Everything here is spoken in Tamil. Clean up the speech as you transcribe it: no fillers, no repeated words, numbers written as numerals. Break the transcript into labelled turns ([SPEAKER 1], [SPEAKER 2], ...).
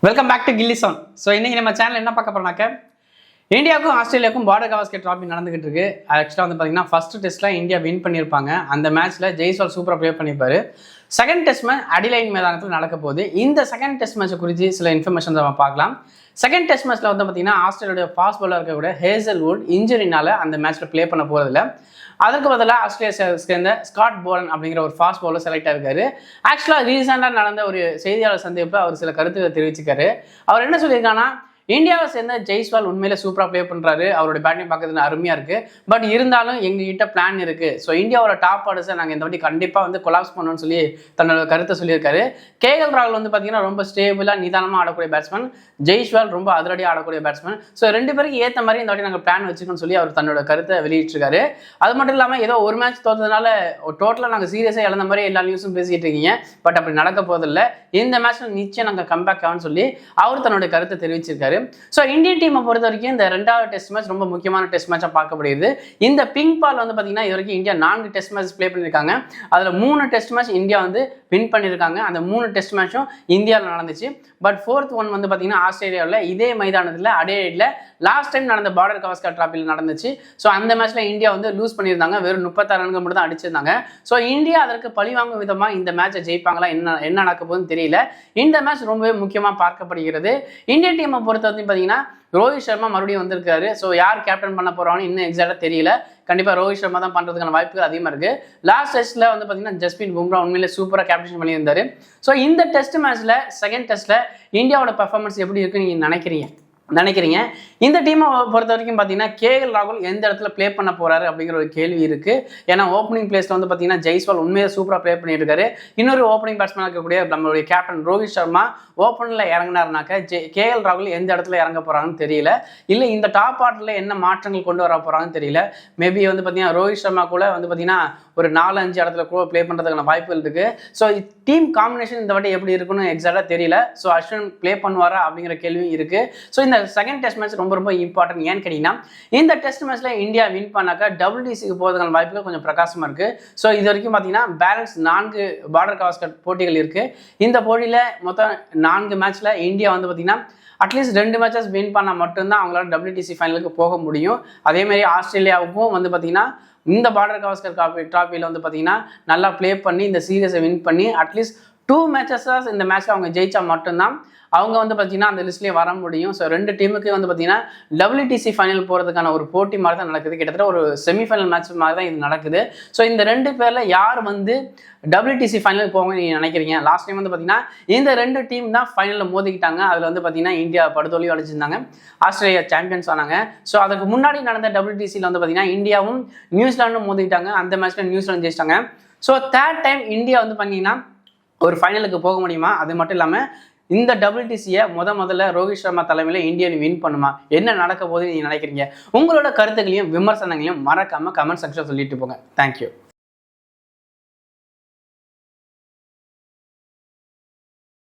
[SPEAKER 1] வெல்கம் பேக் டு கில்லிசோன். ஸோ இன்னைக்கு நம்ம சேனல் என்ன பார்க்க போறோம்னாக்க இந்தியாவுக்கும் ஆஸ்திரேலியாவுக்கும் பார்டர் கவாஸ்கர் டிராஃபி நடந்துகிட்டு இருக்கு. ஆக்சுவலாக வந்து பார்த்தீங்கன்னா ஃபர்ஸ்ட் டெஸ்ட்ல இந்தியா வின் பண்ணியிருப்பாங்க. அந்த மேட்ச்ல ஜெய்ஸ்வால் சூப்பராக ப்ளே பண்ணியிருப்பாரு. செகண்ட் டெஸ்ட் மேட்ச் அடிலைன் மைதானத்தில் நடக்க போகுது. இந்த செகண்ட் டெஸ்ட் மேட்ச் குறித்து சில இன்ஃபர்மேஷன் நம்ம பார்க்கலாம். செகண்ட் டெஸ்ட் மேட்ச்ல வந்து பார்த்தீங்கன்னா ஆஸ்திரேலியாவுடைய ஃபாஸ்ட் பாலர் இருக்கக்கூடிய ஹேசல்வுட் இன்ஜுரினால அந்த மேட்ச்ல ப்ளே பண்ண போறதில்ல. அதற்கு பதிலாக ஆஸ்திரேலியா சேர்ந்த ஸ்காட் போலன் அப்படிங்கிற ஒரு ஃபாஸ்ட் பவுலர் செலக்ட் ஆயிருக்காரு. ஆக்சுவலாக ரீசெண்டாக நடந்த ஒரு செய்தியாளர் சந்திப்பில் அவர் சில கருத்துக்களை தெரிவிச்சிருக்காரு. அவர் என்ன சொல்லியிருக்காங்கன்னா, இந்தியாவை சேர்ந்த ஜெய்ஸ்வால் உண்மையில சூப்பராக ப்ளே பண்ணுறாரு, அவருடைய பேட்டிங் பார்க்கறதுல அருமையாக இருக்குது. பட் இருந்தாலும் எங்ககிட்ட பிளான் இருக்குது. ஸோ இந்தியாவோட டாப் ஆர்டர்ஸை நாங்கள் இந்த வாட்டி கண்டிப்பாக வந்து கொலாப்ஸ் பண்ணணும்னு சொல்லி தன்னோட கருத்தை சொல்லியிருக்காரு. கேஎல் ராகுல் வந்து பார்த்தீங்கன்னா ரொம்ப ஸ்டேபிளாக நிதானமாக ஆடக்கூடிய பேட்ஸ்மேன், ஜெய்ஸ்வால் ரொம்ப அதிரடியாக ஆடக்கூடிய பேட்ஸ்மேன். ஸோ ரெண்டு பேருக்கு ஏற்ற மாதிரி இந்த வாட்டி நாங்கள் பிளான் வச்சுக்கணும்னு சொல்லி அவர் தன்னோட கருத்தை வெளியிட்டிருக்காரு. அது மட்டும் இல்லாமல் ஏதோ ஒரு மேட்ச் தோற்றதுனால டோட்டலாக நாங்கள் சீரியஸாக இழந்த மாதிரி எல்லா நியூஸும் பேசிக்கிட்டு இருக்கீங்க. பட் அப்படி நடக்க போதில்லை. இந்த மேட்ச்ல நிச்சயம் நாங்கள் கம்பேக் ஆகும்னு சொல்லி அவர் தன்னோட கருத்தை தெரிவிச்சிருக்காரு. ஸோ இந்தியன் டீமை பொறுத்த வரைக்கும் இந்த ரெண்டாவது டெஸ்ட் மேட்ச் ரொம்ப முக்கியமான டெஸ்ட் மேட்சாக பார்க்கப்படுகிறது. இந்த பிங்க் பால் வந்து பார்த்தீங்கன்னா இது வரைக்கும் இந்தியா 4 டெஸ்ட் மேட்ச் ப்ளே பண்ணியிருக்காங்க. அதில் 3 டெஸ்ட் மேட்ச் இந்தியா வந்து வின் பண்ணியிருக்காங்க. அந்த 3 டெஸ்ட் மேட்சும் இந்தியாவில் நடந்துச்சு. பட் 4th ஒன் வந்து பார்த்தீங்கன்னா ஆஸ்திரேலியாவில் இதே மைதானத்தில் அடேடில் லாஸ்ட் டைம் நடந்த பார்டர் கவாஸ்கர் டிராஃபியில் நடந்துச்சு. ஸோ அந்த மேட்ச்ல இந்தியா வந்து லூஸ் பண்ணியிருந்தாங்க. வெறும் 36 ரன்கள் மட்டும் தான் அடிச்சிருந்தாங்க. ஸோ இந்தியா அதற்கு பழிவாங்கும் விதமாக இந்த மேட்சை ஜெயிப்பாங்களா, என்ன நடக்க போகுதுன்னு தெரியல. இந்த மேட்ச் ரொம்பவே முக்கியமாக பார்க்கப்படுகிறது. இந்தியன் டீமை பொறுத்த வரைக்கும் பார்த்தீங்கன்னா ரோஹித் சர்மா மறுபடியும் வந்திருக்காரு. ஸோ யார் கேப்டன் பண்ண போறான்னு இன்னும் எக்ஸாக்டாக தெரியல. கண்டிப்பாக ரோஹித் சர்மா தான் பண்ணுறதுக்கான வாய்ப்புகள் அதிகமாக இருக்கு. லாஸ்ட் டெஸ்ட்ல வந்து பார்த்தீங்கன்னா ஜஸ்பிரீத் பும்ரா உண்மையிலே சூப்பராக கேப்டன் பண்ணியிருந்தாரு. ஸோ இந்த டெஸ்ட் மேட்ச்ல செகண்ட் டெஸ்ட்ல இந்தியாவோட பெர்ஃபார்மன்ஸ் எப்படி இருக்குன்னு நீங்க நினைக்கிறீங்க? இந்த டீமை பொறுத்த வரைக்கும் பார்த்தீங்கன்னா கேஎல் ராகுல் எந்த இடத்துல ப்ளே பண்ண போறாரு அப்படிங்கிற ஒரு கேள்வி இருக்கு. ஏன்னா ஓப்பனிங் பிளேஸ்ல வந்து பார்த்தீங்கன்னா ஜெய்ஸ்வால் உண்மையாக சூப்பராக ப்ளே பண்ணியிருக்காரு. இன்னொரு ஓப்பனிங் பேட்ஸ்மேன் இருக்கக்கூடிய நம்மளுடைய கேப்டன் ரோஹித் சர்மா ஓப்பனில் இறங்கினாருனாக்க கேஎல் ராகுல் எந்த இடத்துல இறங்க போறாங்கன்னு தெரியல. இல்லை இந்த டாப் ஆர்டர்ல என்ன மாற்றங்கள் கொண்டு வர போறாங்கன்னு தெரியல. மேபி வந்து பார்த்தீங்கன்னா ரோஹித் சர்மா கூட வந்து பார்த்தீங்கன்னா ஒரு 4-5 இடத்துல கூட ப்ளே பண்ணுறதுக்கான வாய்ப்புகள் இருக்கு. ஸோ டீம் காம்பினேஷன் இந்த வாட்டி எப்படி இருக்குன்னு எக்ஸாக்டாக தெரியல. ஸோ அஸ்வின் ப்ளே பண்ணுவாரா அப்படிங்கிற கேள்வியும் இருக்கு. ஸோ இந்த செகண்ட் டெஸ்ட் மேட்ச் ரொம்ப இம்பார்ட்டன்ட். ஏன்னு கேட்டீங்கன்னா இந்த டெஸ்ட் மேட்ச்ல இந்தியா வின் பண்ணாக்கா WTCக்கு போகிறதுக்கான வாய்ப்புகள் கொஞ்சம் பிரகாசமா இருக்கு. ஸோ இது வரைக்கும் பார்த்தீங்கன்னா பேலன்ஸ் 4 பார்டர் கவாஸ்கர் போட்டிகள் இருக்கு. இந்த போட்டியில மொத்தம் 4 மேட்ச்ல இந்தியா வந்து பார்த்தீங்கன்னா அட்லீஸ்ட் 2 மேட்சஸ் வின் பண்ணால் மட்டும்தான் அவங்களால WTC ஃபைனலுக்கு போக முடியும். அதே மாதிரி ஆஸ்திரேலியாவுக்கும் வந்து பார்த்தீங்கன்னா இந்த பார்டர் கவாஸ்கர் டிராஃபியில் வந்து பார்த்தீங்கன்னா நல்லா ப்ளே பண்ணி இந்த சீரீஸை வின் பண்ணி அட்லீஸ்ட் 2 மேட்சஸ் இந்த மேட்ச்ல அவங்க ஜெயிச்சா மட்டும்தான் அவங்க வந்து பார்த்தீங்கன்னா அந்த லிஸ்ட்லேயே வர முடியும். ஸோ 2 டீமுக்கு வந்து பார்த்தீங்கன்னா WTC ஃபைனல் போகிறதுக்கான ஒரு போட்டி மாதிரி தான் நடக்குது. கிட்டத்தட்ட ஒரு செமிஃபைனல் மேட்ச் மாதிரி தான் இது நடக்குது. ஸோ இந்த 2 பேரில் யார் வந்து WTC ஃபைனல் போவாங்க நீங்கள் நினைக்கிறீங்க? லாஸ்ட் டைம் வந்து பார்த்தீங்கன்னா இந்த 2 டீம் தான் ஃபைனலில் மோதிக்கிட்டாங்க. அதில் வந்து பார்த்தீங்கன்னா இந்தியா படுதோல்வி அடைச்சிருந்தாங்க, ஆஸ்திரேலியா சாம்பியன்ஸ் ஆனாங்க. ஸோ அதுக்கு முன்னாடி நடந்த WTCயில் வந்து பார்த்தீங்கன்னா இந்தியாவும் நியூசிலாண்டும் மோதிக்கிட்டாங்க. அந்த மேட்ச்ல நியூசிலாந்து ஜெயிச்சிட்டாங்க. ஸோ 3rd டைம் இந்தியா வந்து பார்த்தீங்கன்னா ஒரு ஃபைனலுக்கு போக முடியுமா? அது மட்டும் இல்லாமல் இந்த WTCயை முதல்ல ரோஹித் சர்மா தலைமையில் இந்தியா வின் பண்ணுமா? என்ன நடக்க போகுதுன்னு நீங்க நினைக்கிறீங்க? உங்களோட கருத்துக்களையும் விமர்சனங்களையும் மறக்காம கமெண்ட் செக்ஷன் சொல்லிட்டு போங்க. தேங்க்யூ.